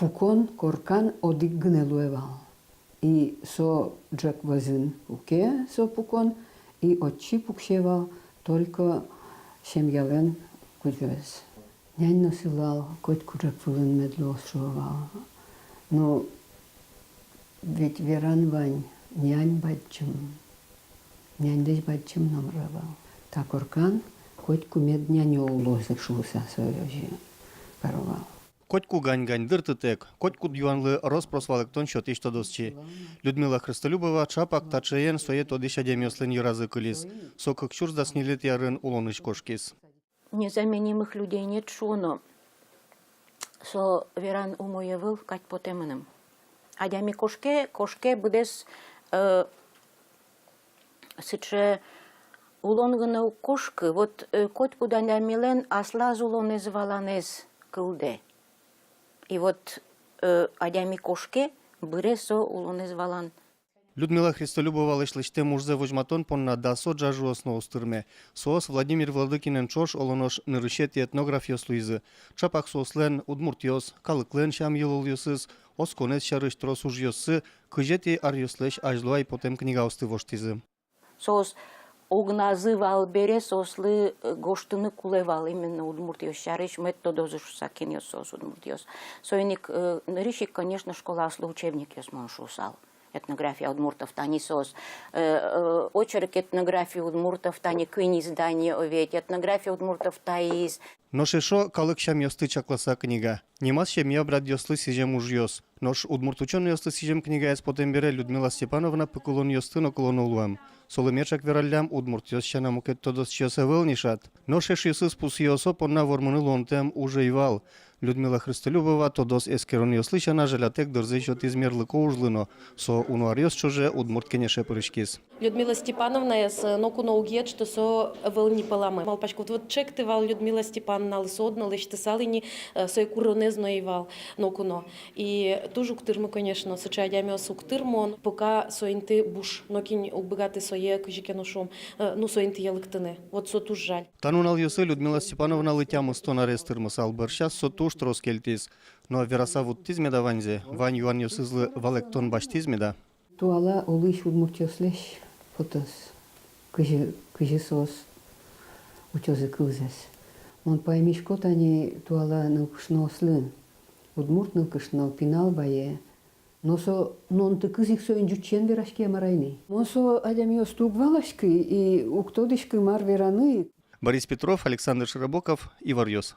пукон коркан одик гнелуевал. И со джек возин уке со пукон, и отчи пукшевал только семьявен куджуез. Нянь насылал, коть куджек фулын медло шувал. Но ведь веран вань, нянь бачым намрывал. Так оркан, коть кумед няню улозик шуса свое паровал. Котьку гань-гань дыртытек, котьку дюанлы розпросвалектон счет и что досчи. Людмила Христолюбова чапак тачеен своє тодища демьослен юразы кылис. Сокок чурс да снилит ярын улоныч кошкис. Незаменимых людей нет шуно. Со веран умоевыл кать потемыным. Адями кошке будес сыче улонгыны кошкы. Вот кот куда милен аслаз улонез валанез кылде. И вот адями кошке быресо улонез валан. Людмила Христолюбова лишличте мужзе вожматон понна да соджа жуосно устырме. Соос Владимир Владыкинен чош олонош нырышет этнограф йослуизы. Чапак сослен удмуртиос, калыклен шам йылыл осконес шарыш трос уж йосы, кыжети ар йослеш ажлуай потем книга остывоштизы. Сос огназы валбере сослы гоштыны кулевал именно удмуртиос шарыш методозы шусакен йосос удмуртиос. Соиник нырышик, конечно, школа аслы учебник йосмон шусал. Этнография удмуртов тани сос. Очерк этнографии удмуртов тани кын издание оветь. Этнография удмуртов таис. Нош ешо калык шам йосты чакласа книга. Немас шем я брат йослы сижем уж йос. Нош удмуртучон йосты сижем книга эс потем бере Людмила Степановна пекулон йосты но колон улуам. Соломерчак вераллям удмурт йос шана мукет тодос чьоса вылнишат. Нош еш йосы спус йосо понна вормыны лонтем уже ивал. Людмила Христолюбова тодос эскерон йослычана желатек дырзы счет измерлыко ужлыно. Со унуар йос чуже удмурт кенеше пырышкис. Людмила Степановна с нокуно угет, что со вылни паламы. Малпачку вот чек тывал Людмила Степановна лысодна, лыч тысалини сой куронезно ивал нокуно. И тоже уктырмы, конечно, сочадями с уктырмон, пока соинты буш, нокинь убогаты сое кыжикенушом, ну соинты ялыктыны. Вот со туж жаль. Танунал йосы Людмила Степановна лытям истона рестырмысал барщас со туж троскельтис. Но верасавут тизмеда ванзе, вань юан йосызлы валектон баш тизмеда. Туала улыш удмуртиослеш фотос, кыжи сос учозы кылзес. Он поймиш кот они туала нылкышно слын. Удмурт нылкышно пинал бае. Но со нон ты кызик со инжучен верашки амарайны. Он со адямио стугвалашки и уктодышки мар вераны. Борис Петров, Александр Широбоков, Ивар Йос.